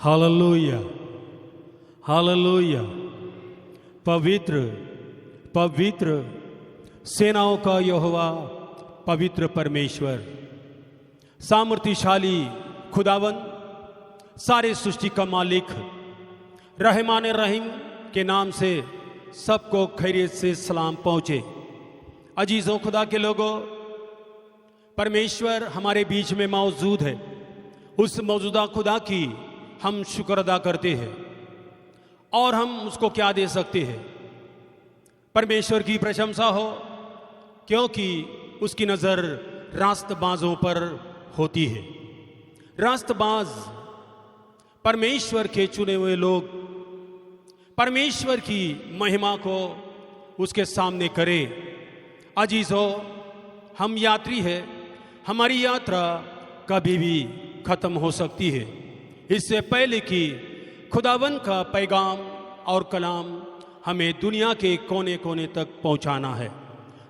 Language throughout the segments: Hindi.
Hallelujah, hallelujah. पवित्र पवित्र सेनाओं का यहोवा, पवित्र परमेश्वर, सामर्थ्यशाली खुदावन, सारे सृष्टि का मालिक, रहमान रहीम के नाम से सबको खैरियत से सलाम पहुँचे। अजीज़ों खुदा के लोगों, परमेश्वर हमारे बीच में मौजूद है। उस मौजूदा खुदा की हम शुक्र अदा करते हैं और हम उसको क्या दे सकते हैं। परमेश्वर की प्रशंसा हो, क्योंकि उसकी नज़र रास्तबाजों पर होती है। रास्तबाज परमेश्वर के चुने हुए लोग परमेश्वर की महिमा को उसके सामने करें। अजीज़ों, हम यात्री हैं, हमारी यात्रा कभी भी ख़त्म हो सकती है। इससे पहले कि खुदावन का पैगाम और कलाम हमें दुनिया के कोने कोने तक पहुंचाना है,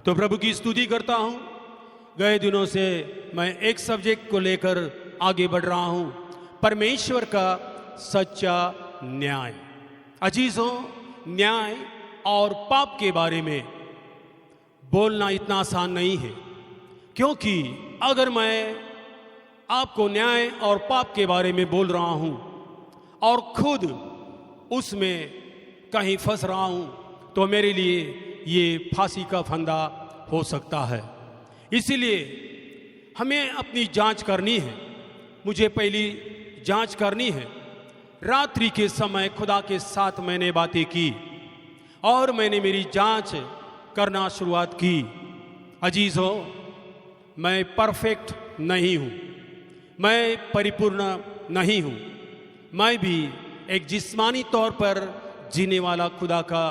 तो प्रभु की स्तुति करता हूं। गए दिनों से मैं एक सब्जेक्ट को लेकर आगे बढ़ रहा हूं, परमेश्वर का सच्चा न्याय। अजीज़ों, न्याय और पाप के बारे में बोलना इतना आसान नहीं है, क्योंकि अगर मैं आपको न्याय और पाप के बारे में बोल रहा हूं और खुद उसमें कहीं फंस रहा हूं, तो मेरे लिए ये फांसी का फंदा हो सकता है। इसीलिए हमें अपनी जांच करनी है। मुझे पहली जांच करनी है। रात्रि के समय खुदा के साथ मैंने बातें की और मैंने मेरी जांच करना शुरुआत की। अजीज़ों, मैं परफेक्ट नहीं हूँ, मैं परिपूर्ण नहीं हूँ। मैं भी एक जिस्मानी तौर पर जीने वाला खुदा का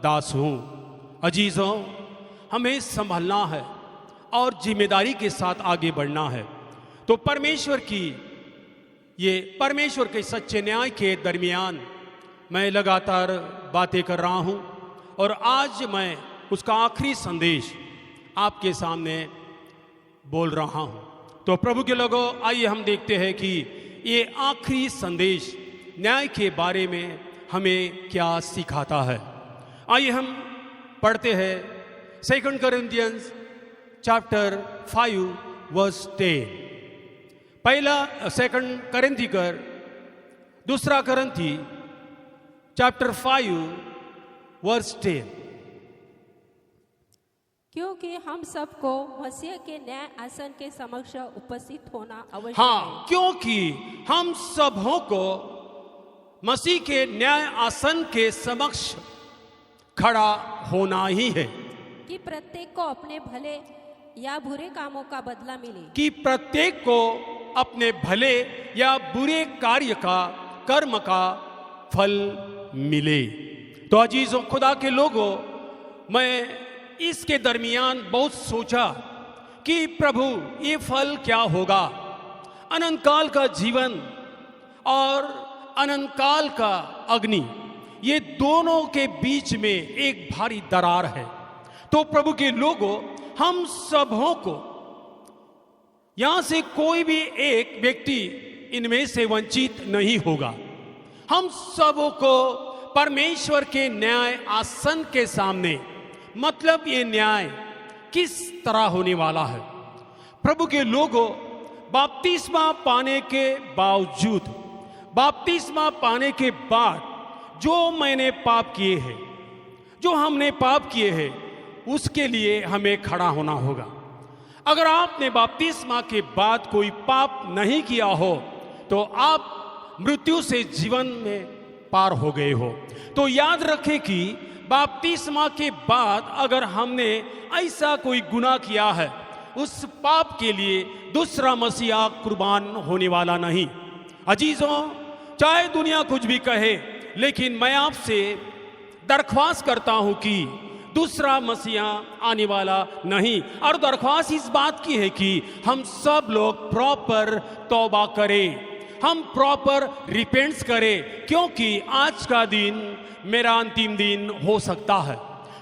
दास हूँ। अजीज़ों, हमें संभलना है और जिम्मेदारी के साथ आगे बढ़ना है। तो परमेश्वर के सच्चे न्याय के दरमियान मैं लगातार बातें कर रहा हूँ और आज मैं उसका आखिरी संदेश आपके सामने बोल रहा हूँ। तो प्रभु के लोगों, आइए हम देखते हैं कि ये आखिरी संदेश न्याय के बारे में हमें क्या सिखाता है। आइए हम पढ़ते हैं 2 Corinthians chapter 5 verse 10। पहला 2 Corinthians, दूसरा करंथी chapter 5 verse 10। क्योंकि हम सबको मसीह के न्याय आसन के समक्ष उपस्थित होना आवश्यक हाँ, क्योंकि हम सबों को मसीह के न्याय आसन के समक्ष खड़ा होना ही है कि प्रत्येक को अपने भले या बुरे कामों का बदला मिले, कि प्रत्येक को अपने भले या बुरे कार्य का, कर्म का फल मिले। तो अजीजों खुदा के लोगों, मैं इसके दरमियान बहुत सोचा कि प्रभु ये फल क्या होगा। अनंत काल का जीवन और अनंत काल का अग्नि, ये दोनों के बीच में एक भारी दरार है। तो प्रभु के लोगों, हम सबों को यहां से कोई भी एक व्यक्ति इनमें से वंचित नहीं होगा। हम सबों को परमेश्वर के न्याय आसन के सामने, मतलब ये न्याय किस तरह होने वाला है। प्रभु के लोगों, बपतिस्मा पाने के बावजूद, बपतिस्मा पाने के बाद जो मैंने पाप किए हैं, जो हमने पाप किए हैं, उसके लिए हमें खड़ा होना होगा। अगर आपने बपतिस्मा के बाद कोई पाप नहीं किया हो, तो आप मृत्यु से जीवन में पार हो गए हो। तो याद रखें कि बपतिस्मा के बाद अगर हमने ऐसा कोई गुनाह किया है, उस पाप के लिए दूसरा मसीहा कुर्बान होने वाला नहीं। अजीजों, चाहे दुनिया कुछ भी कहे, लेकिन मैं आपसे दरख्वास्त करता हूं कि दूसरा मसीहा आने वाला नहीं। और दरख्वास्त इस बात की है कि हम सब लोग प्रॉपर तौबा करें, हम प्रॉपर रिपेंट्स करें, क्योंकि आज का दिन मेरा अंतिम दिन हो सकता है।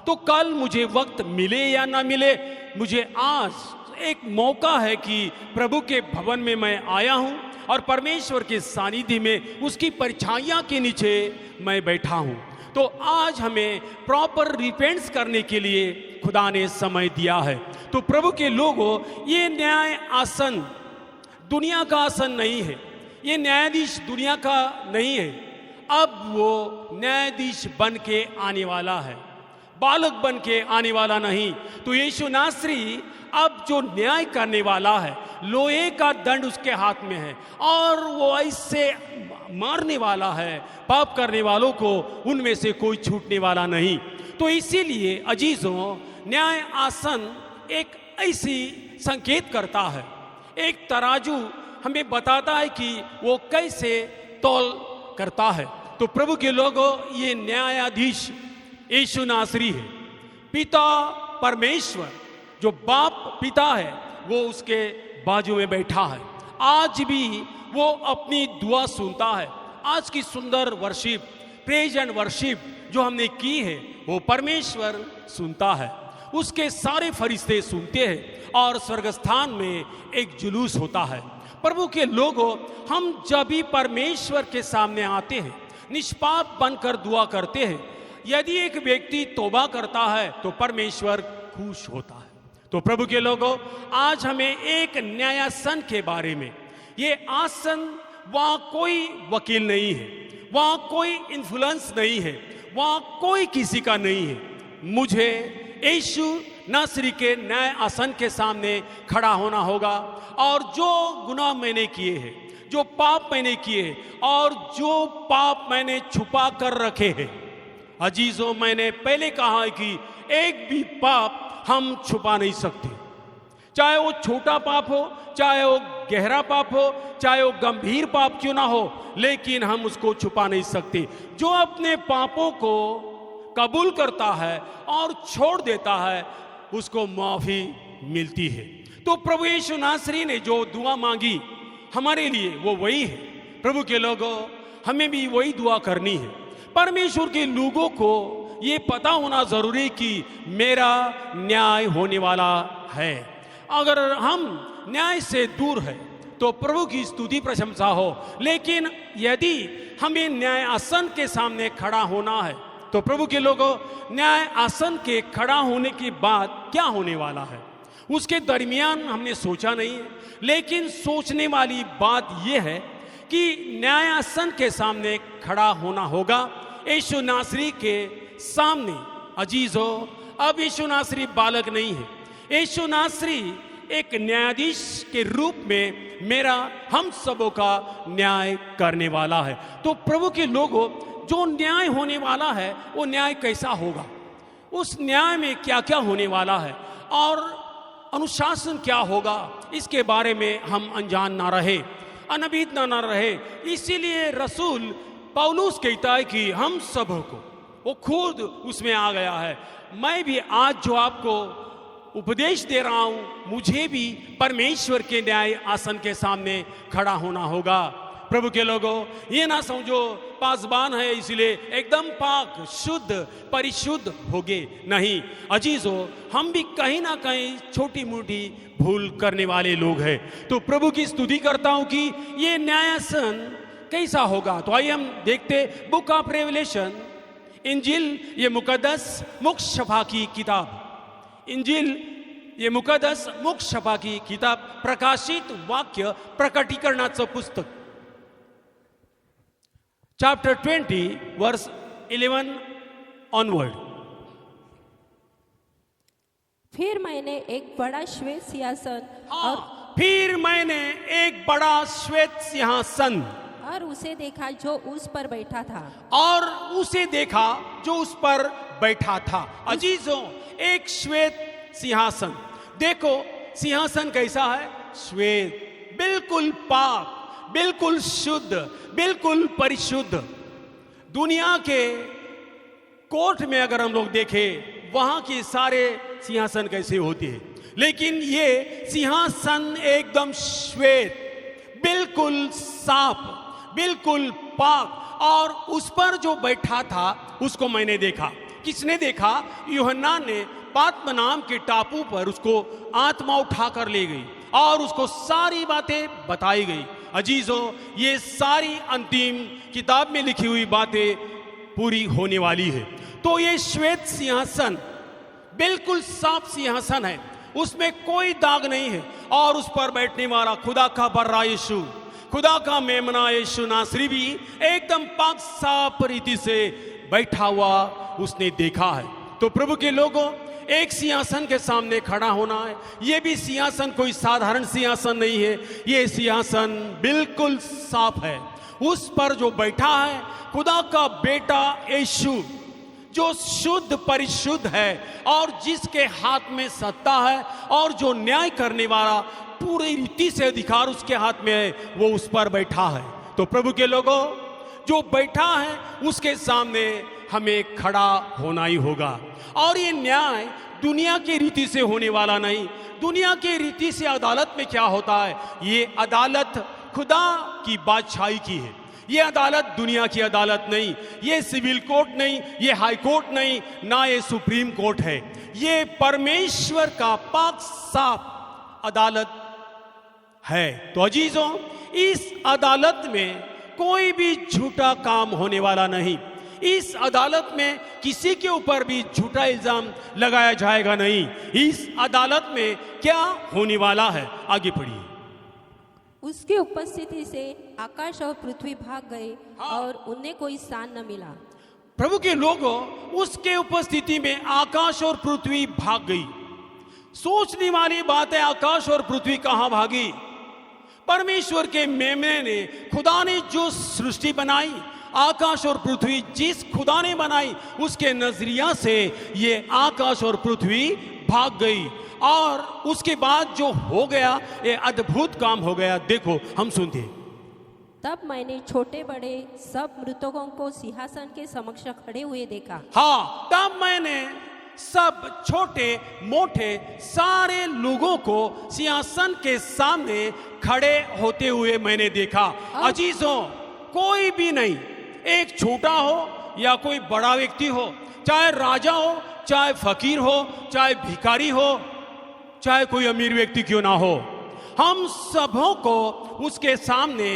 तो कल मुझे वक्त मिले या ना मिले, मुझे आज एक मौका है कि प्रभु के भवन में मैं आया हूं और परमेश्वर के सानिध्य में उसकी परछाइयाँ के नीचे मैं बैठा हूँ। तो आज हमें प्रॉपर रिपेंट्स करने के लिए खुदा ने समय दिया है। तो प्रभु के लोगों, ये न्याय आसन दुनिया का आसन नहीं है, ये न्यायाधीश दुनिया का नहीं है। अब वो न्यायाधीश बन के आने वाला है, बालक बन के आने वाला नहीं। तो यीशु नासरी अब जो न्याय करने वाला है, लोहे का दंड उसके हाथ में है और वो ऐसे मारने वाला है पाप करने वालों को, उनमें से कोई छूटने वाला नहीं। तो इसीलिए अजीजों, न्याय आसन एक ऐसी संकेत करता है, एक तराजू हमें बताता है कि वो कैसे तौल करता है। तो प्रभु के लोगों, ये न्यायाधीश यीशु नासरी है। पिता परमेश्वर, जो बाप पिता है, वो उसके बाजू में बैठा है। आज भी वो अपनी दुआ सुनता है। आज की सुंदर वर्शिप, प्रेज एंड वर्शिप जो हमने की है, वो परमेश्वर सुनता है। उसके सारे फरिश्ते सुनते हैं और स्वर्गस्थान में एक जुलूस होता है। प्रभु के लोगों, हम जब भी परमेश्वर के सामने आते हैं, निष्पाप बनकर दुआ करते हैं, यदि एक व्यक्ति तौबा करता है तो परमेश्वर खुश होता है। तो प्रभु के लोगों, आज हमें एक न्यायासन के बारे में, ये आसन वहाँ कोई वकील नहीं है, वहाँ कोई इन्फ्लुएंस नहीं है, वहाँ कोई किसी का नहीं है। मुझे यीशु नासरी के न्याय आसन के सामने खड़ा होना होगा और जो गुनाह मैंने किए हैं, जो पाप मैंने किए हैं और जो पाप मैंने छुपा कर रखे हैं, अजीजों, मैंने पहले कहा है कि एक भी पाप हम छुपा नहीं सकते, चाहे वो छोटा पाप हो, चाहे वो गहरा पाप हो, चाहे वो गंभीर पाप क्यों ना हो, लेकिन हम उसको छुपा नहीं सकते। जो अपने पापों को कबूल करता है और छोड़ देता है, उसको माफी मिलती है। तो प्रभु यीशु नासरी ने जो दुआ मांगी हमारे लिए, वो वही है। प्रभु के लोगों, हमें भी वही दुआ करनी है। परमेश्वर के लोगों को ये पता होना जरूरी कि मेरा न्याय होने वाला है। अगर हम न्याय से दूर है तो प्रभु की स्तुति प्रशंसा हो, लेकिन यदि हमें न्याय आसन के सामने खड़ा होना है तो प्रभु के लोगों, न्याय आसन के खड़ा होने के बाद क्या होने वाला है, उसके दरमियान हमने सोचा नहीं है। लेकिन सोचने वाली बात यह है कि न्याय आसन के सामने खड़ा होना होगा यीशु नासरी के सामने। अजीजों, अब यीशु नासरी बालक नहीं है, यीशु नासरी एक न्यायाधीश के रूप में मेरा, हम सबों का न्याय करने वाला है। तो प्रभु के लोगों, जो न्याय होने वाला है वो न्याय कैसा होगा, उस न्याय में क्या क्या होने वाला है और अनुशासन क्या होगा, इसके बारे में हम अनजान ना रहे, अनभिज्ञ ना रहे। इसीलिए रसूल पौलुस कहता है कि हम सबों को, वो खुद उसमें आ गया है। मैं भी आज जो आपको उपदेश दे रहा हूं, मुझे भी परमेश्वर के न्याय आसन के सामने खड़ा होना होगा। प्रभु के लोगों, ये ना समझो पासबान है इसलिए एकदम पाक शुद्ध परिशुद्ध होगे, नहीं। अजीजों, हम भी कहीं ना कहीं छोटी मोटी भूल करने वाले लोग हैं। तो प्रभु की स्तुति करता हूं कि ये न्यायासन कैसा होगा। तो आइए हम देखते बुक ऑफ रेवलेशन, इंजिल ये मुकद्दस मुक्त शफा की किताब, इंजिल ये मुकद्दस मुक्त शफा की किताब, प्रकाशित वाक्य प्रकटीकरणाचं पुस्तक, चैप्टर 20 वर्स 11 ऑनवर्ड। फिर मैंने एक बड़ा श्वेत सिंहासन फिर मैंने एक बड़ा श्वेत सिंहासन और उसे देखा जो उस पर बैठा था, और उसे देखा जो उस पर बैठा था। अजीजों, एक श्वेत सिंहासन, देखो सिंहासन कैसा है, श्वेत, बिल्कुल पाक, बिल्कुल शुद्ध, बिल्कुल परिशुद्ध। दुनिया के कोर्ट में अगर हम लोग देखें, वहां के सारे सिंहासन कैसे होते हैं, लेकिन ये सिंहासन एकदम श्वेत, बिल्कुल साफ, बिल्कुल पाक, और उस पर जो बैठा था उसको मैंने देखा। किसने देखा? यूहन्ना ने पात्म नाम के टापू पर उसको आत्मा उठाकर ले गई और उसको सारी बातें बताई गई। अजीजों, ये सारी अंतिम किताब में लिखी हुई बातें पूरी होने वाली है। तो ये श्वेत सिंहासन बिल्कुल साफ सिंहासन है, उसमें कोई दाग नहीं है, और उस पर बैठने वाला खुदा का बर्रा यीशु, खुदा का मेमना यीशु नासरी भी एकदम पाक साफ रीति से बैठा हुआ उसने देखा है। तो प्रभु के लोगों, एक सिंहासन के सामने खड़ा होना है। यह भी सिंहासन कोई साधारण सिंहासन नहीं है, यह सिंहासन बिल्कुल साफ है। उस पर जो बैठा है खुदा का बेटा यीशु, जो शुद्ध परिशुद्ध है और जिसके हाथ में सत्ता है, और जो न्याय करने वाला पूरी रीति से अधिकार उसके हाथ में है, वो उस पर बैठा है। तो प्रभु के लोगों, जो बैठा है उसके सामने हमें खड़ा होना ही होगा। और ये न्याय दुनिया की रीति से होने वाला नहीं। दुनिया की रीति से अदालत में क्या होता है, ये अदालत खुदा की बादशाही की है। ये अदालत दुनिया की अदालत नहीं, ये सिविल कोर्ट नहीं, ये हाई कोर्ट नहीं, ना ये सुप्रीम कोर्ट है। ये परमेश्वर का पाक साफ अदालत है। तो अजीजों, इस अदालत में कोई भी झूठा काम होने वाला नहीं। इस अदालत में किसी के ऊपर भी झूठा इल्जाम लगाया जाएगा नहीं। इस अदालत में क्या होने वाला है, आगे पढ़िए। उसकी उपस्थिति से आकाश और पृथ्वी भाग गए, और उन्हें कोई स्थान न मिला। प्रभु के लोगों, उसके उपस्थिति में आकाश और पृथ्वी भाग गई। सोचने वाली बात है, आकाश और पृथ्वी कहां भागी? परमेश्वर के मेमने ने, खुदा ने जो सृष्टि बनाई, आकाश और पृथ्वी जिस खुदा ने बनाई, उसके नजरिया से ये आकाश और पृथ्वी भाग गई। और उसके बाद जो हो गया, ये अद्भुत काम हो गया। देखो, हम सुनते हैं। तब मैंने छोटे बड़े सब मृतकों को सिंहासन के समक्ष खड़े हुए देखा। हाँ, तब मैंने सब छोटे मोटे सारे लोगों को सिंहासन के सामने खड़े होते हुए मैंने देखा। अजीजों, कोई भी नहीं, एक छोटा हो या कोई बड़ा व्यक्ति हो, चाहे राजा हो, चाहे फकीर हो, चाहे भिखारी हो, चाहे कोई अमीर व्यक्ति क्यों ना हो, हम सबों को उसके सामने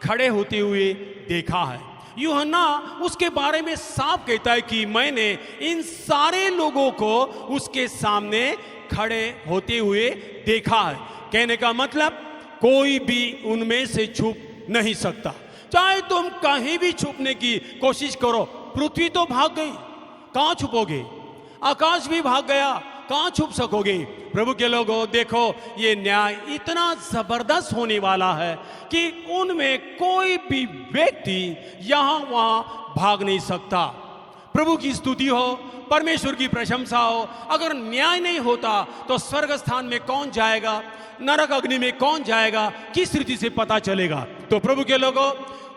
खड़े होते हुए देखा है। यूहन्ना उसके बारे में साफ कहता है कि मैंने इन सारे लोगों को उसके सामने खड़े होते हुए देखा है। कहने का मतलब, कोई भी उनमें से छुप नहीं सकता। चाहे तुम कहीं भी छुपने की कोशिश करो, पृथ्वी तो भाग गई, कहां छुपोगे? आकाश भी भाग गया, कहां छुप सकोगे? प्रभु के लोगों, देखो, ये न्याय इतना जबरदस्त होने वाला है कि उनमें कोई भी व्यक्ति यहां वहां भाग नहीं सकता। प्रभु की स्तुति हो, परमेश्वर की प्रशंसा हो। अगर न्याय नहीं होता तो स्वर्ग स्थान में कौन जाएगा, नरक अग्नि में कौन जाएगा, किस रीति से पता चलेगा? तो प्रभु के लोगों,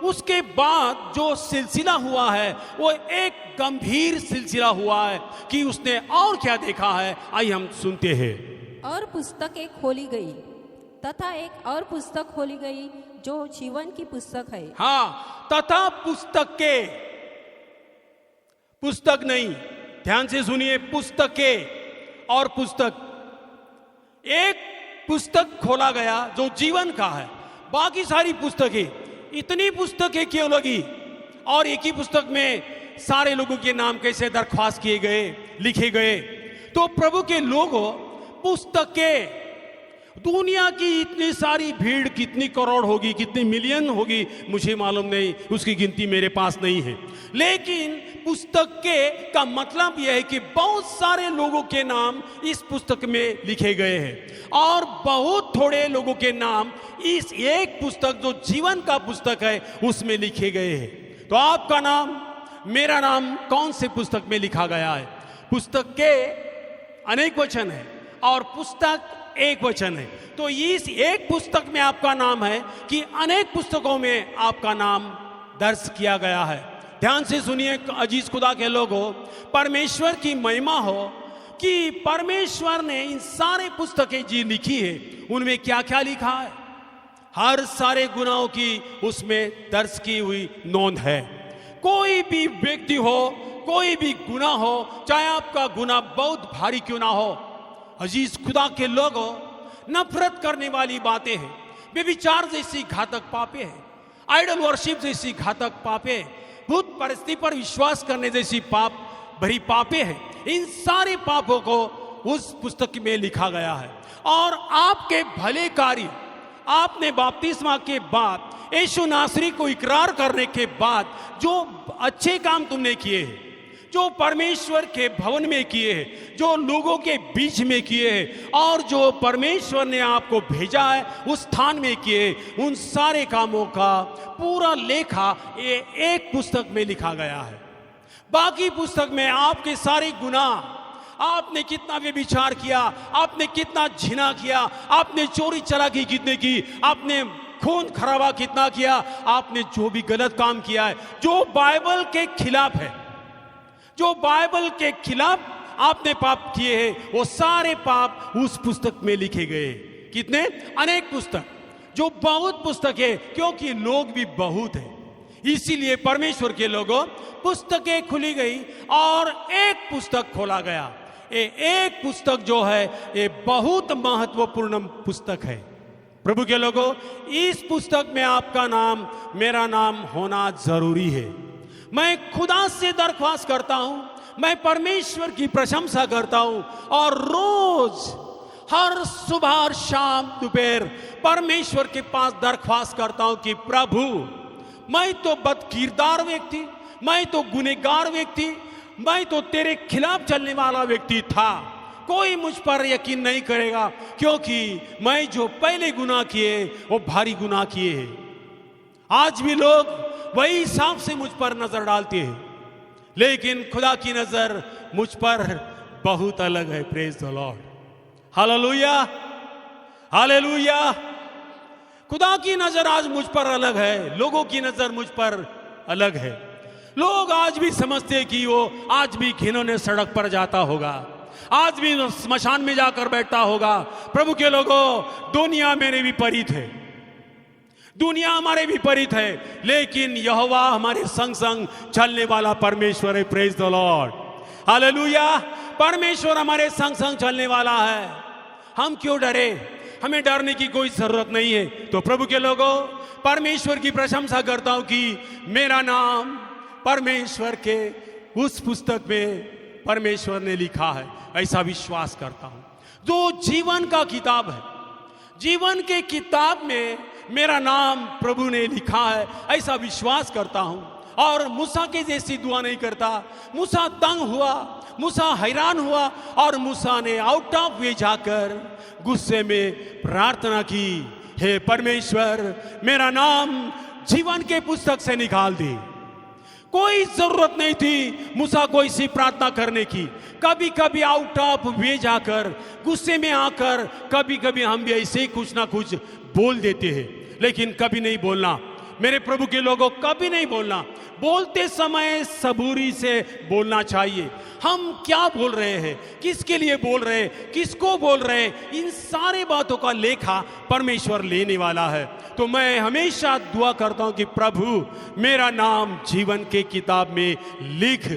उसके बाद जो सिलसिला हुआ है वो एक गंभीर सिलसिला हुआ है कि उसने और क्या देखा है, आइए हम सुनते हैं। और पुस्तक एक खोली गई, तथा एक और पुस्तक खोली गई जो जीवन की पुस्तक है। हाँ, तथा पुस्तक के, पुस्तक नहीं, ध्यान से सुनिए, पुस्तक के और पुस्तक, एक पुस्तक खोला गया जो जीवन का है। बाकी सारी पुस्तकें, इतनी पुस्तकें क्यों लगी? और एक ही पुस्तक में सारे लोगों के नाम कैसे दरख्वास्त किए गए, लिखे गए? तो प्रभु के लोगों, पुस्तकें, दुनिया की इतनी सारी भीड़, कितनी करोड़ होगी, कितनी मिलियन होगी, मुझे मालूम नहीं, उसकी गिनती मेरे पास नहीं है। लेकिन पुस्तक के का मतलब यह है कि बहुत सारे लोगों के नाम इस पुस्तक में लिखे गए हैं, और बहुत थोड़े लोगों के नाम इस एक पुस्तक जो जीवन का पुस्तक है उसमें लिखे गए हैं। तो आपका नाम, मेरा नाम कौन से पुस्तक में लिखा गया है? पुस्तक के अनेक वचन है और पुस्तक एक वचन है। तो इस एक पुस्तक में आपका नाम है कि अनेक पुस्तकों में आपका नाम दर्ज किया गया है? ध्यान से सुनिए अजीज खुदा के लोगों, परमेश्वर की महिमा हो कि परमेश्वर ने इन सारे पुस्तकें जी लिखी है, उनमें क्या क्या लिखा है, हर सारे गुनाहों की उसमें दर्ज की हुई नोंद है। कोई भी व्यक्ति हो, कोई भी गुनाह हो, चाहे आपका गुनाह बहुत भारी क्यों ना हो, अजीज खुदा के लोगों, नफरत करने वाली बातें हैं, व्यभिचार जैसी घातक पापे है, आइडल वर्शिप जैसी घातक पापे, भूत परिस्थिति पर विश्वास करने जैसी पाप भरी पापे है। इन सारे पापों को उस पुस्तक में लिखा गया है। और आपके भले कार्य, आपने बपतिस्मा के बाद, यीशु नासरी को इकरार करने के बाद जो अच्छे काम तुमने किए हैं, जो परमेश्वर के भवन में किए हैं, जो लोगों के बीच में किए हैं, और जो परमेश्वर ने आपको भेजा है उस स्थान में किए, उन सारे कामों का पूरा लेखा ये एक पुस्तक में लिखा गया है। बाकी पुस्तक में आपके सारे गुनाह, आपने कितना व्यभिचार किया, आपने कितना झिना किया, आपने चोरी चलाकी कितने की, आपने खून खराबा कितना किया, आपने जो भी गलत काम किया है, जो बाइबल के खिलाफ है, जो बाइबल के खिलाफ आपने पाप किए हैं, वो सारे पाप उस पुस्तक में लिखे गए। कितने? अनेक पुस्तक, जो बहुत पुस्तक है, क्योंकि लोग भी बहुत है, इसीलिए परमेश्वर के लोगों पुस्तकें खुली गई और एक पुस्तक खोला गया। ये एक पुस्तक जो है ये बहुत महत्वपूर्ण पुस्तक है। प्रभु के लोगों, इस पुस्तक में आपका नाम, मेरा नाम होना जरूरी है। मैं खुदा से दरख्वास्त करता हूं, मैं परमेश्वर की प्रशंसा करता हूं और रोज हर सुबह और शाम दोपहर परमेश्वर के पास दरख्वास्त करता हूं कि प्रभु, मैं तो बदकिरदार व्यक्ति, मैं तो गुनहगार व्यक्ति, मैं तो तेरे खिलाफ चलने वाला व्यक्ति था। कोई मुझ पर यकीन नहीं करेगा, क्योंकि मैं जो पहले गुनाह किए वो भारी गुनाह किए हैं। आज भी लोग वही हिसाब से मुझ पर नजर डालते हैं, लेकिन खुदा की नजर मुझ पर बहुत अलग है। Praise the Lord, hallelujah, hallelujah. खुदा की नजर आज मुझ पर अलग है, लोगों की नजर मुझ पर अलग है। लोग आज भी समझते हैं कि वो आज भी घिनौने सड़क पर जाता होगा, आज भी स्मशान में जाकर बैठता होगा। प्रभु के लोगों, दुनिया मेरे विपरीत है, दुनिया हमारे विपरीत है, लेकिन यहोवा हमारे संग संग चलने वाला परमेश्वर है। Praise the Lord, hallelujah. परमेश्वर हमारे संग संग चलने वाला है, हम क्यों डरे? हमें डरने की कोई जरूरत नहीं है। तो प्रभु के लोगों, परमेश्वर की प्रशंसा करता हूं कि मेरा नाम परमेश्वर के उस पुस्तक में परमेश्वर ने लिखा है, ऐसा विश्वास करता हूं। जो जीवन का किताब है, जीवन के किताब में मेरा नाम प्रभु ने लिखा है, ऐसा विश्वास करता हूं। और मूसा के जैसी दुआ नहीं करता। मूसा तंग हुआ, मूसा हैरान हुआ, और मूसा ने आउट ऑफ वे जाकर गुस्से में प्रार्थना की, हे परमेश्वर, मेरा नाम जीवन के पुस्तक से निकाल दे। कोई जरूरत नहीं थी मूसा को इसी प्रार्थना करने की। कभी कभी आउट ऑफ वे जाकर, गुस्से में आकर, कभी कभी हम भी ऐसे ही कुछ ना कुछ बोल देते हैं, लेकिन कभी नहीं बोलना। मेरे प्रभु के लोगों, कभी नहीं बोलना। बोलते समय सबूरी से बोलना चाहिए। हम क्या बोल रहे हैं, किसके लिए बोल रहे हैं, किसको बोल रहे हैं, इन सारे बातों का लेखा परमेश्वर लेने वाला है। तो मैं हमेशा दुआ करता हूं कि प्रभु, मेरा नाम जीवन के किताब में लिख,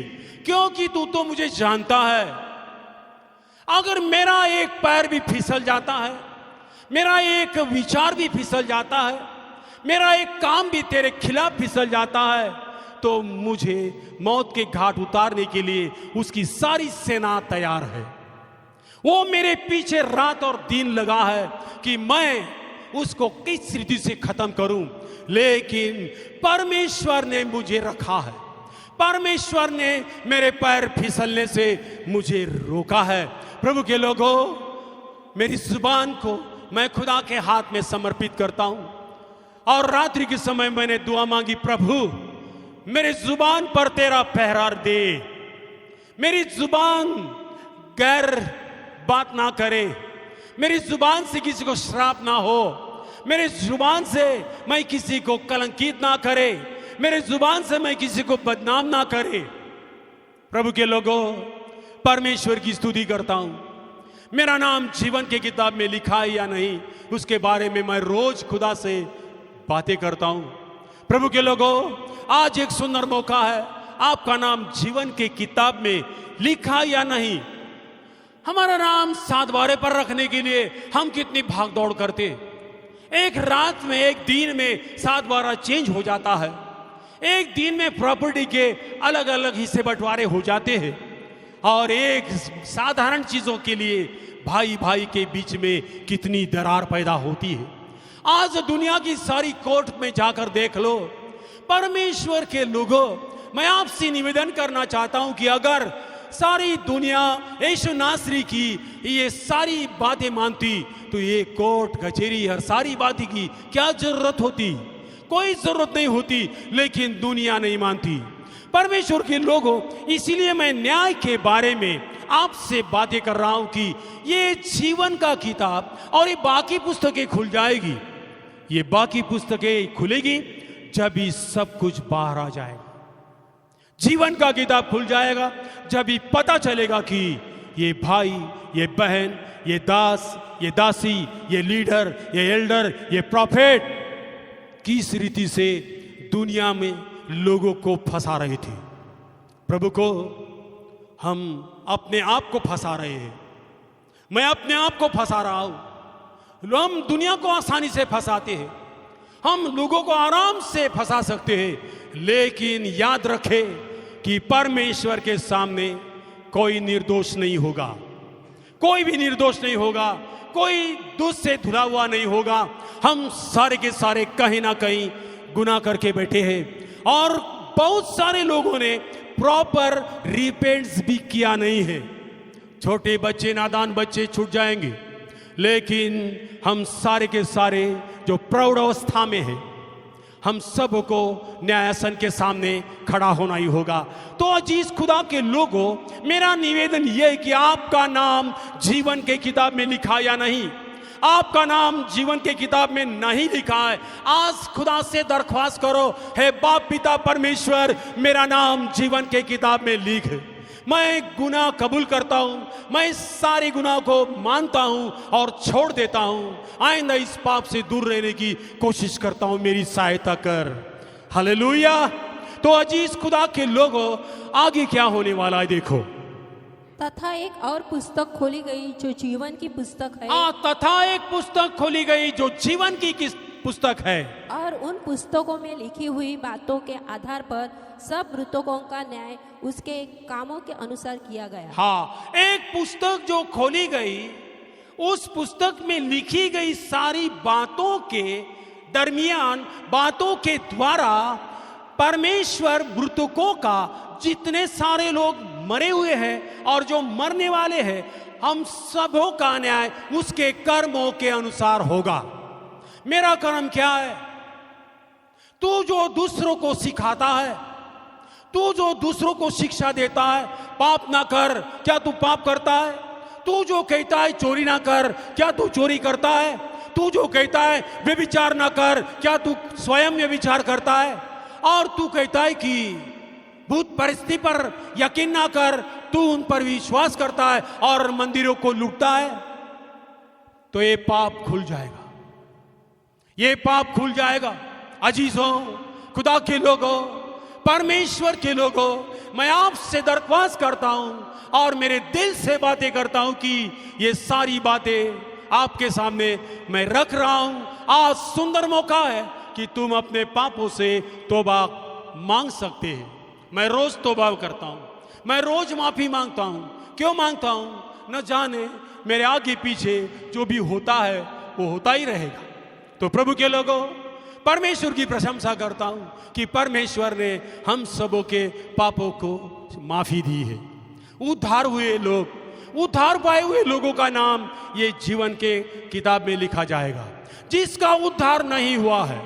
क्योंकि तू तो मुझे जानता है। अगर मेरा एक पैर भी फिसल जाता है, मेरा एक विचार भी फिसल जाता है, मेरा एक काम भी तेरे खिलाफ फिसल जाता है, तो मुझे मौत के घाट उतारने के लिए उसकी सारी सेना तैयार है। वो मेरे पीछे रात और दिन लगा है कि मैं उसको किस रीति से खत्म करूं, लेकिन परमेश्वर ने मुझे रखा है। परमेश्वर ने मेरे पैर फिसलने से मुझे रोका है। प्रभु के लोगों, मेरी जुबान को मैं खुदा के हाथ में समर्पित करता हूं। और रात्रि के समय मैंने दुआ मांगी, प्रभु मेरी जुबान पर तेरा पहरा दे, मेरी जुबान गैर बात ना करे, मेरी जुबान से किसी को श्राप ना हो, मेरी जुबान से मैं किसी को कलंकित ना करे, मेरे जुबान से मैं किसी को बदनाम ना करे। प्रभु के लोगों, परमेश्वर की स्तुति करता हूं। मेरा नाम जीवन की किताब में लिखा है या नहीं, उसके बारे में मैं रोज खुदा से बातें करता हूं। प्रभु के लोगों, आज एक सुंदर मौका है, आपका नाम जीवन की किताब में लिखा या नहीं। हमारा नाम सातवारे पर रखने के लिए हम कितनी भाग दौड़ करते। एक रात में, एक दिन में 7 बार चेंज हो जाता है। एक दिन में प्रॉपर्टी के अलग अलग हिस्से बंटवारे हो जाते हैं और एक साधारण चीजों के लिए भाई भाई के बीच में कितनी दरार पैदा होती है। आज दुनिया की सारी कोर्ट में जाकर देख लो। परमेश्वर के लोगों, मैं आपसे निवेदन करना चाहता हूं कि अगर सारी दुनिया यीशु नासरी की ये सारी बातें मानती तो ये कोर्ट कचहरी हर सारी बातें की क्या जरूरत होती? कोई जरूरत नहीं होती, लेकिन दुनिया नहीं मानती। परमेश्वर के लोगों, इसीलिए मैं न्याय के बारे में आपसे बातें कर रहा हूं कि ये जीवन का किताब और ये बाकी पुस्तकें खुल जाएगी। ये बाकी पुस्तकें खुलेगी जब ही सब कुछ बाहर आ जाएगा। जीवन का किताब खुल जाएगा जब ही पता चलेगा कि ये भाई, ये बहन, ये दास, ये दासी, ये लीडर, ये एल्डर, ये प्रॉफेट किस रीति से दुनिया में लोगों को फंसा रहे थे। प्रभु को हम अपने आप को फंसा रहे हैं। मैं अपने आप को फंसा रहा हूं। हम दुनिया को आसानी से फंसाते हैं, हम लोगों को आराम से फंसा सकते हैं, लेकिन याद रखें कि परमेश्वर के सामने कोई निर्दोष नहीं होगा। कोई भी निर्दोष नहीं होगा, कोई दूध से धुला हुआ नहीं होगा। हम सारे के सारे कहीं ना कहीं गुनाह करके बैठे हैं और बहुत सारे लोगों ने प्रॉपर रिपेंट्स भी किया नहीं है। छोटे बच्चे, नादान बच्चे छूट जाएंगे, लेकिन हम सारे के सारे जो प्रौढ़ अवस्था में है, हम सबको न्यायासन के सामने खड़ा होना ही होगा। तो अजीज खुदा के लोगों, मेरा निवेदन यह है कि आपका नाम जीवन के किताब में लिखा या नहीं। आपका नाम जीवन के किताब में नहीं लिखा है, आज खुदा से दरख्वास्त करो, हे बाप पिता परमेश्वर, मेरा नाम जीवन के किताब में लिख। मैं गुनाह कबूल करता हूं, मैं सारे गुनाह को मानता हूं और छोड़ देता हूं। आइंदा इस पाप से दूर रहने की कोशिश करता हूं, मेरी सहायता कर। हालेलुया। तो अजीज खुदा के लोगों, आगे क्या होने वाला है देखो। तथा एक और पुस्तक खोली गई जो जीवन की पुस्तक है। तथा एक पुस्तक खोली गई जो जीवन की पुस्तक है, और उन पुस्तकों में लिखी हुई बातों के आधार पर सब मृतकों का न्याय उसके कामों के अनुसार किया गया। हाँ, एक पुस्तक जो खोली गई, उस पुस्तक में लिखी गई सारी बातों के दरमियान, बातों के द्वारा परमेश्वर मृतकों का, जितने सारे लोग मरे हुए हैं और जो मरने वाले हैं, हम सबों का न्याय उसके कर्मों के अनुसार होगा। मेरा कर्म क्या है? तू जो दूसरों को सिखाता है, तू जो दूसरों को शिक्षा देता है, पाप ना कर, क्या तू पाप करता है? तू जो कहता है चोरी ना कर, क्या तू चोरी करता है? तू जो कहता है व्यभिचार ना कर, क्या तू स्वयं व्यभिचार करता है? और तू कहता है कि भूत परिस्थिति पर यकीन ना कर, तू उन पर विश्वास करता है और मंदिरों को लूटता है, तो ये पाप खुल जाएगा, ये पाप खुल जाएगा। अजीजों, खुदा के लोगों, परमेश्वर के लोगों, मैं आपसे दरख्वास्त करता हूं और मेरे दिल से बातें करता हूं कि ये सारी बातें आपके सामने मैं रख रहा हूं। आज सुंदर मौका है कि तुम अपने पापों से तौबा मांग सकते हैं। मैं रोज तौबा करता हूं, मैं रोज माफी मांगता हूं। क्यों मांगता हूं? न जाने मेरे आगे पीछे जो भी होता है वो होता ही रहेगा। तो प्रभु के लोगों, परमेश्वर की प्रशंसा करता हूं कि परमेश्वर ने हम सबों के पापों को माफी दी है। उद्धार हुए लोग, उद्धार पाए हुए लोगों का नाम ये जीवन के किताब में लिखा जाएगा। जिसका उद्धार नहीं हुआ है,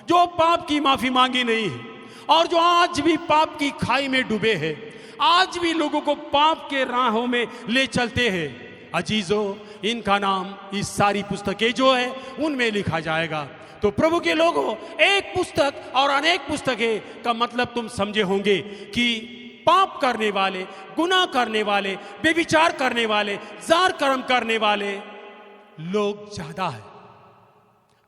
जो पाप की माफी मांगी नहीं है और जो आज भी पाप की खाई में डूबे हैं, आज भी लोगों को पाप के राहों में ले चलते हैं, अजीजों, इनका नाम इस सारी पुस्तकें जो है उनमें लिखा जाएगा। तो प्रभु के लोगों, एक पुस्तक और अनेक पुस्तकें का मतलब तुम समझे होंगे कि पाप करने वाले, गुनाह करने वाले, व्यभिचार करने वाले, जार कर्म करने वाले लोग ज्यादा है,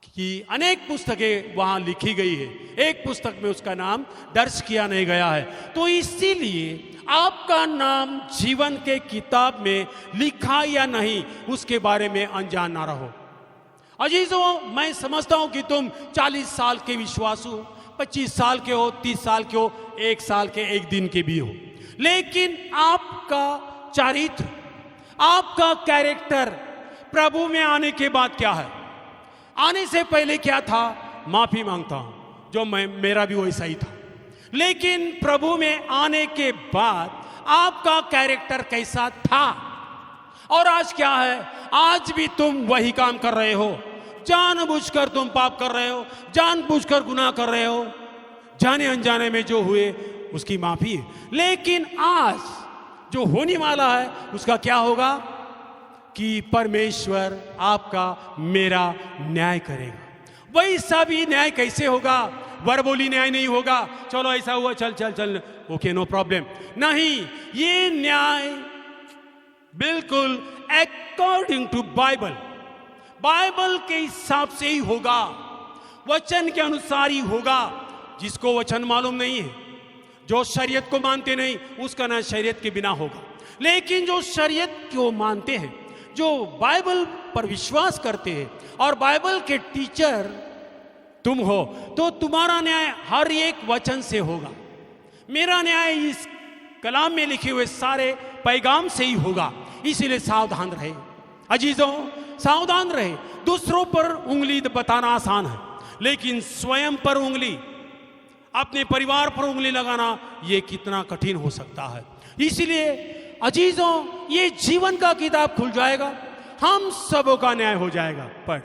कि अनेक पुस्तकें वहां लिखी गई है, एक पुस्तक में उसका नाम दर्ज किया नहीं गया है। तो इसीलिए आपका नाम जीवन के किताब में लिखा या नहीं, उसके बारे में अनजान ना रहो। अजीजों, मैं समझता हूं कि तुम 40 साल के विश्वासु हो, 25 साल के हो, 30 साल के हो, 1 साल के 1 दिन के भी हो, लेकिन आपका चरित्र, आपका कैरेक्टर प्रभु में आने के बाद क्या है? आने से पहले क्या था? माफी मांगता हूं, जो मेरा भी वैसा ही था। लेकिन प्रभु में आने के बाद आपका कैरेक्टर कैसा था और आज क्या है? आज भी तुम वही काम कर रहे हो। जानबूझकर तुम पाप कर रहे हो, जानबूझकर गुनाह कर रहे हो, जाने अनजाने में जो हुए उसकी माफी है। लेकिन आज जो होने वाला है उसका क्या होगा? कि परमेश्वर आपका मेरा न्याय करेगा। वैसा भी न्याय कैसे होगा? वर्बोली न्याय नहीं होगा, चलो ऐसा हुआ, चल चल चल, ओके नो प्रॉब्लम। नहीं, ये न्याय बिल्कुल अकॉर्डिंग टू बाइबल, बाइबल के हिसाब से ही होगा, वचन के अनुसार ही होगा। जिसको वचन मालूम नहीं है, जो शरीयत को मानते नहीं, उसका ना शरीयत के बिना होगा। लेकिन जो शरीयत को मानते हैं, जो बाइबल पर विश्वास करते हैं और बाइबल के टीचर तुम हो, तो तुम्हारा न्याय हर एक वचन से होगा। मेरा न्याय इस कलाम में लिखे हुए सारे पैगाम से ही होगा। इसीलिए सावधान रहे अजीजों, सावधान रहे। दूसरों पर उंगली बताना आसान है, लेकिन स्वयं पर उंगली, अपने परिवार पर उंगली लगाना, यह कितना कठिन हो सकता है। इसलिए अजीजों, ये जीवन का किताब खुल जाएगा, हम सबों का न्याय हो जाएगा। पढ़।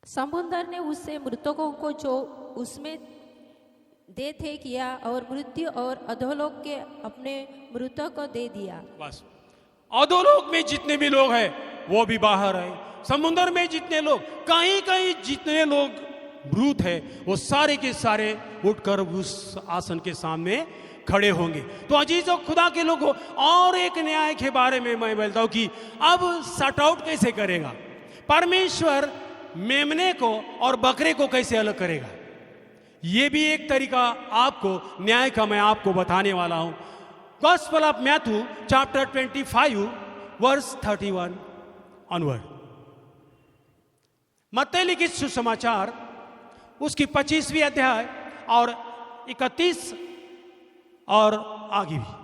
समुद्र ने उससे मृतकों को जो उसमें दे थे किया, और मृत्यु और अधोलोक के अपने मृतक को दे दिया। बस, अधोलोक में जितने भी लोग हैं वो भी बाहर है। समुद्र में जितने लोग, कहीं कहीं जितने लोग मृत है, वो सारे के सारे उठकर उस आसन के सामने खड़े होंगे। तो अजीजों, खुदा के लोगों, और एक न्याय के बारे में मैं बोलता हूं कि अब सट आउट कैसे करेगा परमेश्वर? मेमने को और बकरे को कैसे अलग करेगा? यह भी एक तरीका आपको न्याय का मैं आपको बताने वाला हूं। Gospel of Matthew chapter 25 verse 31 onward. मत्ती लिखित सुसमाचार उसकी 25वीं अध्याय और 31 और आगे भी।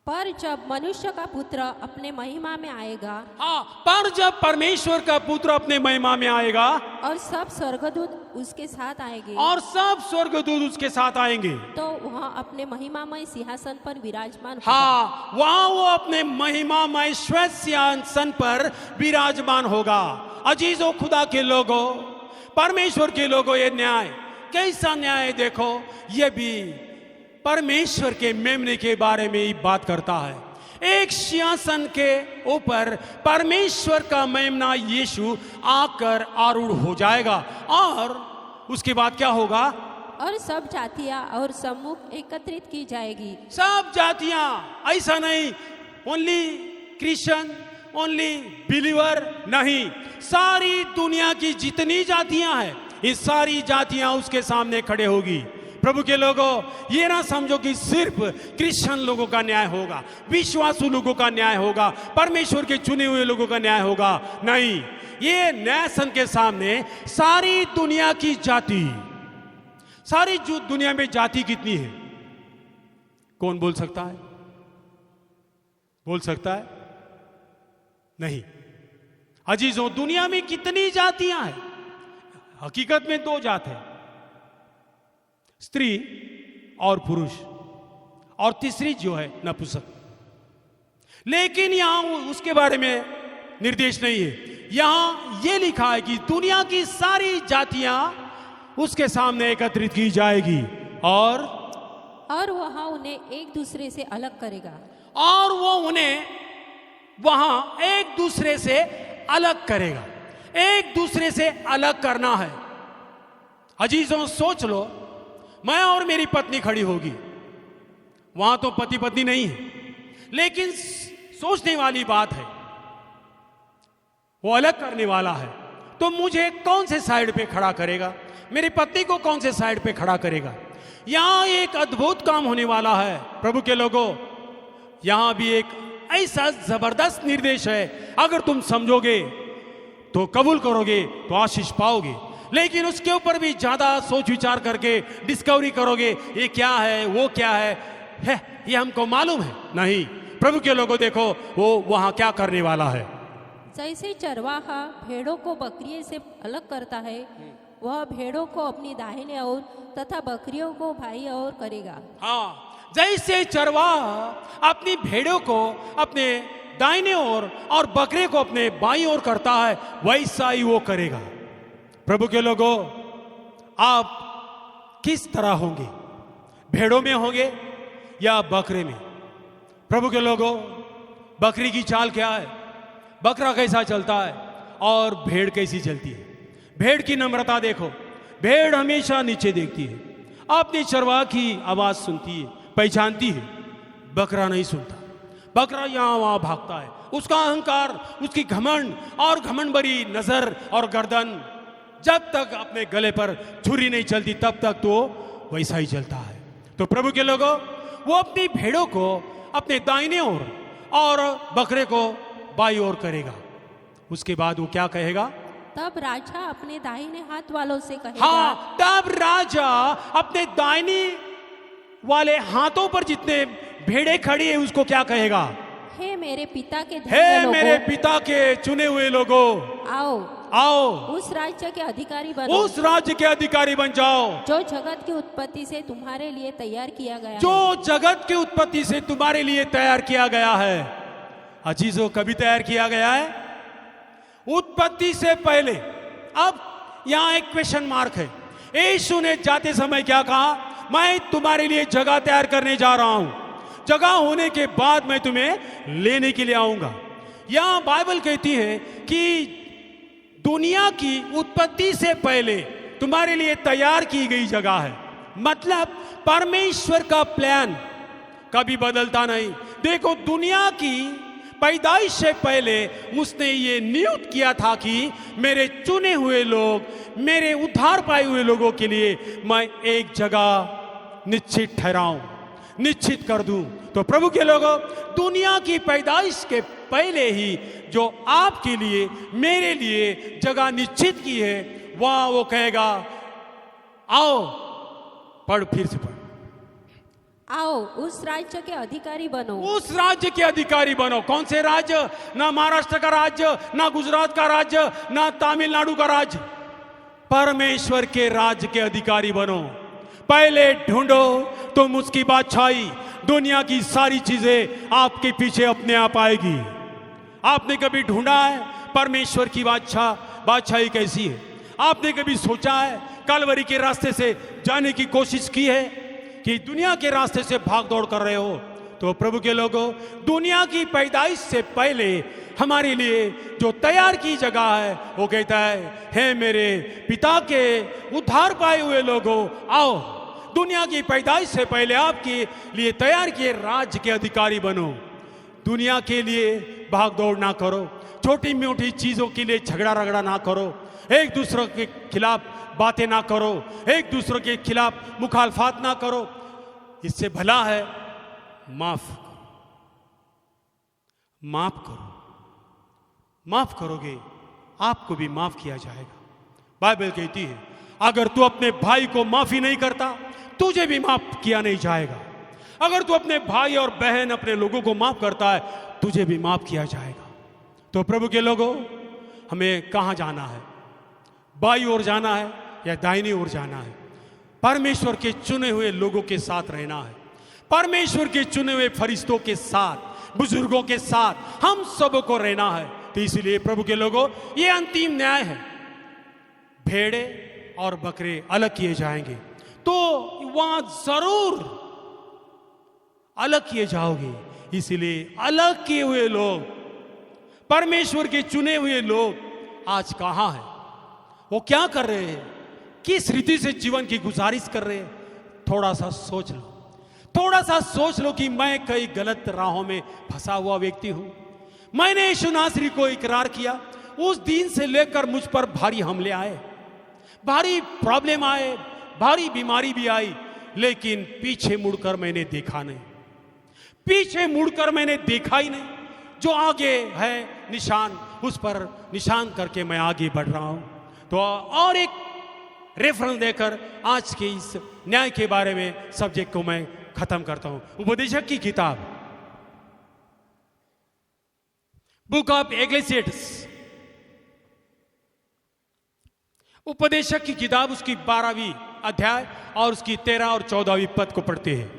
पर जब मनुष्य का पुत्र अपने महिमा में आएगा, हाँ, पर जब परमेश्वर का पुत्र अपने महिमा में आएगा और सब स्वर्गदूत उसके साथ आएंगे, और सब स्वर्गदूत उसके साथ आएंगे, तो वहाँ अपने महिमामय सिंहासन पर विराजमान होगा। हाँ, वहाँ वो अपने महिमामय श्वेत सिंहासन पर विराजमान होगा। अजीजों, खुदा के लोगों, परमेश्वर के लोगों, ये न्याय कैसा न्याय है? देखो, ये भी परमेश्वर के मेमने के बारे में ही बात करता है। एक सिंहासन के ऊपर परमेश्वर का मेमना यीशु आकर आरूढ़ हो जाएगा, और उसके बाद क्या होगा? और सब जातियां और समूह एकत्रित की जाएगी। सब जातियां, ऐसा नहीं ओनली क्रिश्चियन, ओनली बिलीवर, नहीं, सारी दुनिया की जितनी जातियां हैं, ये सारी जातियां उसके सामने खड़े होगी। प्रभु के लोगों, ये ना समझो कि सिर्फ क्रिश्चियन लोगों का न्याय होगा, विश्वासु लोगों का न्याय होगा, परमेश्वर के चुने हुए लोगों का न्याय होगा। नहीं, ये न्यायसन के सामने सारी दुनिया की जाति, सारी दुनिया में जाति कितनी है? कौन बोल सकता है? बोल सकता है? नहीं। अजीजों, दुनिया में कितनी जातियां हैं? हकीकत में 2 जात है, स्त्री और पुरुष, और तीसरी जो है नपुंसक। लेकिन यहां उसके बारे में निर्देश नहीं है। यहां यह लिखा है कि दुनिया की सारी जातियां उसके सामने एकत्रित की जाएगी, और वहां उन्हें एक दूसरे से अलग करेगा, और वो उन्हें वहां एक दूसरे से अलग करेगा। एक दूसरे से अलग करना है। अजीजों, सोच लो, मैं और मेरी पत्नी खड़ी होगी, वहां तो पति पत्नी नहीं है, लेकिन सोचने वाली बात है, वो अलग करने वाला है। तो मुझे कौन से साइड पे खड़ा करेगा? मेरी पत्नी को कौन से साइड पे खड़ा करेगा? यहां एक अद्भुत काम होने वाला है। प्रभु के लोगों, यहां भी एक ऐसा जबरदस्त निर्देश है, अगर तुम समझोगे तो कबूल करोगे तो आशीष पाओगे, लेकिन उसके ऊपर भी ज्यादा सोच विचार करके डिस्कवरी करोगे ये क्या है वो क्या है ये हमको मालूम है नहीं। प्रभु के लोगों देखो वो वहां क्या करने वाला है। जैसे चरवाहा भेड़ों को बकरियों से अलग करता है, वह भेड़ों को अपनी दाहिने ओर तथा बकरियों को बाईं ओर करेगा। हाँ, जैसे चरवाहा अपनी भेड़ों को अपने दाहिने ओर और बकरे को अपने बाईं ओर करता है, वैसा ही वो करेगा। प्रभु के लोगों, आप किस तरह होंगे? भेड़ों में होंगे या बकरे में? प्रभु के लोगों, बकरी की चाल क्या है, बकरा कैसा चलता है और भेड़ कैसी चलती है? भेड़ की नम्रता देखो, भेड़ हमेशा नीचे देखती है, अपनी चरवाह की आवाज सुनती है, पहचानती है। बकरा नहीं सुनता, बकरा यहां वहां भागता है। उसका अहंकार, उसकी घमंड और घमंड भरी नजर और गर्दन, जब तक अपने गले पर छुरी नहीं चलती तब तक तो वैसा ही चलता है। तो प्रभु के लोगों, वो अपनी भेड़ों को अपने दाहिने ओर और बकरे को बाईं ओर करेगा। उसके बाद वो क्या कहेगा? तब राजा अपने दाहिने हाथ वालों से कहेगा। हाँ, तब राजा अपने दाहिने वाले हाथों पर जितने भेड़े खड़ी है उसको क्या कहेगा? हे मेरे पिता के धन्य हे लोगों, मेरे पिता के चुने हुए लोगों, आओ आओ उस राज्य के अधिकारी बनो, उस राज्य के अधिकारी बन जाओ जो जगत की उत्पत्ति से तुम्हारे लिए तैयार किया गया जो है। जगत की उत्पत्ति से तुम्हारे लिए तैयार किया गया है। अजीजों, कभी तैयार किया गया है? उत्पत्ति से पहले। अब यहां एक क्वेश्चन मार्क है। यीशु ने जाते समय क्या कहा? मैं तुम्हारे लिए जगह तैयार करने जा रहा हूं, जगह होने के बाद मैं तुम्हें लेने के लिए आऊंगा। यहां बाइबल कहती है कि दुनिया की उत्पत्ति से पहले तुम्हारे लिए तैयार की गई जगह है। मतलब परमेश्वर का प्लान कभी बदलता नहीं। देखो, दुनिया की पैदाइश से पहले उसने ये नियुक्त किया था कि मेरे चुने हुए लोग, मेरे उद्धार पाए हुए लोगों के लिए मैं एक जगह निश्चित ठहराऊं, निश्चित कर दूं। तो प्रभु के लोगों, दुनिया की पैदाइश के पहले ही जो आपके लिए, मेरे लिए जगह निश्चित की है, वहां वो कहेगा आओ। पढ़, फिर से पढ़। आओ उस राज्य के अधिकारी बनो। उस राज्य के अधिकारी बनो। कौन से राज्य? ना महाराष्ट्र का राज्य, ना गुजरात का राज्य, ना तमिलनाडु का राज्य। परमेश्वर के राज्य के अधिकारी बनो। पहले ढूंढो तुम उसकी बादशाही, दुनिया की सारी चीजें आपके पीछे अपने आप आएगी। आपने कभी ढूंढा है परमेश्वर की बादशाही कैसी है? आपने कभी सोचा है, कलवरी के रास्ते से जाने की कोशिश की है कि दुनिया के रास्ते से भाग दौड़ कर रहे हो? तो प्रभु के लोगों, दुनिया की पैदाइश से पहले हमारे लिए जो तैयार की जगह है, वो कहता है हे मेरे पिता के उद्धार पाए हुए लोगों, आओ दुनिया की पैदाइश से पहले आपके लिए तैयार किए राज्य के अधिकारी बनो। दुनिया के लिए भाग दौड़ ना करो, छोटी मोटी चीजों के लिए झगड़ा रगड़ा ना करो, एक दूसरे के खिलाफ बातें ना करो, एक दूसरे के खिलाफ मुखालफात ना करो। इससे भला है माफ करो। माफ करोगे आपको भी माफ किया जाएगा। बाइबल कहती है अगर तू अपने भाई को माफी नहीं करता, तुझे भी माफ किया नहीं जाएगा। अगर तू अपने भाई और बहन, अपने लोगों को माफ करता है, तुझे भी माफ किया जाएगा। तो प्रभु के लोगों, हमें कहां जाना है? बाईं ओर जाना है या दाहिनी ओर जाना है? परमेश्वर के चुने हुए लोगों के साथ रहना है। परमेश्वर के चुने हुए फरिश्तों के साथ, बुजुर्गों के साथ हम सबको रहना है। तो इसलिए प्रभु के लोगों, ये अंतिम न्याय है। भेड़े और बकरे अलग किए जाएंगे, तो वहां जरूर अलग किए जाओगे। इसलिए अलग किए हुए लोग, परमेश्वर के चुने हुए लोग आज कहां हैं? वो क्या कर रहे हैं? किस रीति से जीवन की गुजारिश कर रहे हैं? थोड़ा सा सोच लो, थोड़ा सा सोच लो कि मैं कई गलत राहों में फंसा हुआ व्यक्ति हूं। मैंने यीशु नासरी को इकरार किया, उस दिन से लेकर मुझ पर भारी हमले आए, भारी प्रॉब्लम आए, भारी बीमारी भी आई, लेकिन पीछे मुड़कर मैंने देखा नहीं। पीछे मुड़कर मैंने देखा ही नहीं। जो आगे है निशान, उस पर निशान करके मैं आगे बढ़ रहा हूं। तो और एक रेफरेंस देकर आज के इस न्याय के बारे में सब्जेक्ट को मैं खत्म करता हूं। उपदेशक की किताब, बुक ऑफ एग्लेसियास्टिस, उपदेशक की किताब, उसकी 12वीं अध्याय और उसकी 13 और 14वीं पद को पढ़ते हैं।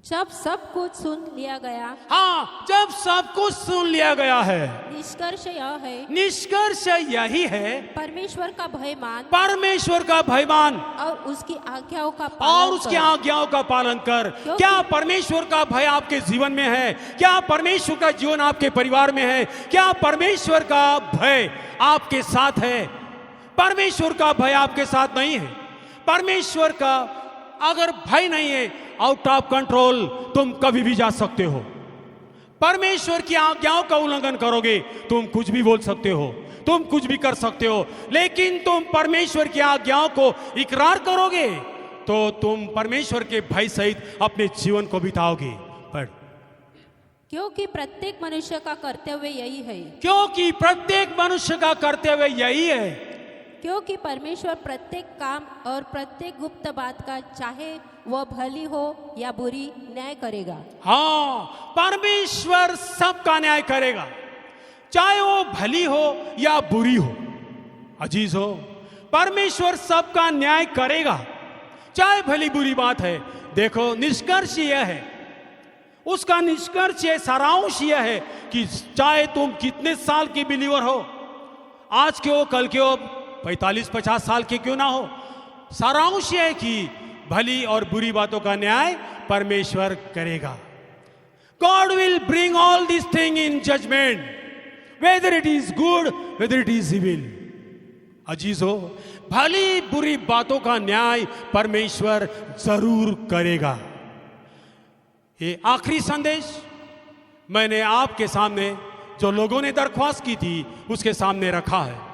जब सब कुछ सुन लिया गया, हाँ, जब सब कुछ सुन लिया गया है, निष्कर्ष यह है, निष्कर्ष यही है, परमेश्वर का भय मान परमेश्वर का भय मान और उसकी आज्ञाओं का पालन और उसकी कर। आज्ञाओं का पालन कर। क्या परमेश्वर का भय आपके जीवन में है? क्या परमेश्वर का जीवन आपके परिवार में है? क्या परमेश्वर का भय आपके साथ है? परमेश्वर का भय आपके साथ नहीं है। परमेश्वर का अगर भय नहीं है, आउट ऑफ कंट्रोल तुम कभी भी जा सकते हो। परमेश्वर की आज्ञाओं का उल्लंघन करोगे, तुम कुछ भी बोल सकते हो, तुम कुछ भी कर सकते हो, लेकिन तुम परमेश्वर की आज्ञाओं को इकरार करोगे तो तुम परमेश्वर के भय सहित अपने जीवन को बिताओगे। पढ़। क्योंकि प्रत्येक मनुष्य का कर्तव्य यही है, क्योंकि प्रत्येक मनुष्य का कर्तव्य यही है, क्योंकि परमेश्वर प्रत्येक काम और प्रत्येक गुप्त बात का, चाहे वह भली हो या बुरी, न्याय करेगा। हाँ, परमेश्वर सबका न्याय करेगा, चाहे वो भली हो या बुरी हो। अजीज हो, परमेश्वर सबका न्याय करेगा, चाहे भली बुरी बात है। देखो, निष्कर्ष यह है, उसका निष्कर्ष यह, सारांश यह है कि चाहे तुम कितने साल की बिलीवर हो, आज के हो, कल के हो, 45-50 साल के क्यों ना हो, सारांश यह है कि भली और बुरी बातों का न्याय परमेश्वर करेगा। God will bring all these things in judgment, whether it is good, whether it is evil. अजीजो, भली बुरी बातों का न्याय परमेश्वर जरूर करेगा। ये आखिरी संदेश मैंने आपके सामने, जो लोगों ने दरख्वास्त की थी, उसके सामने रखा है।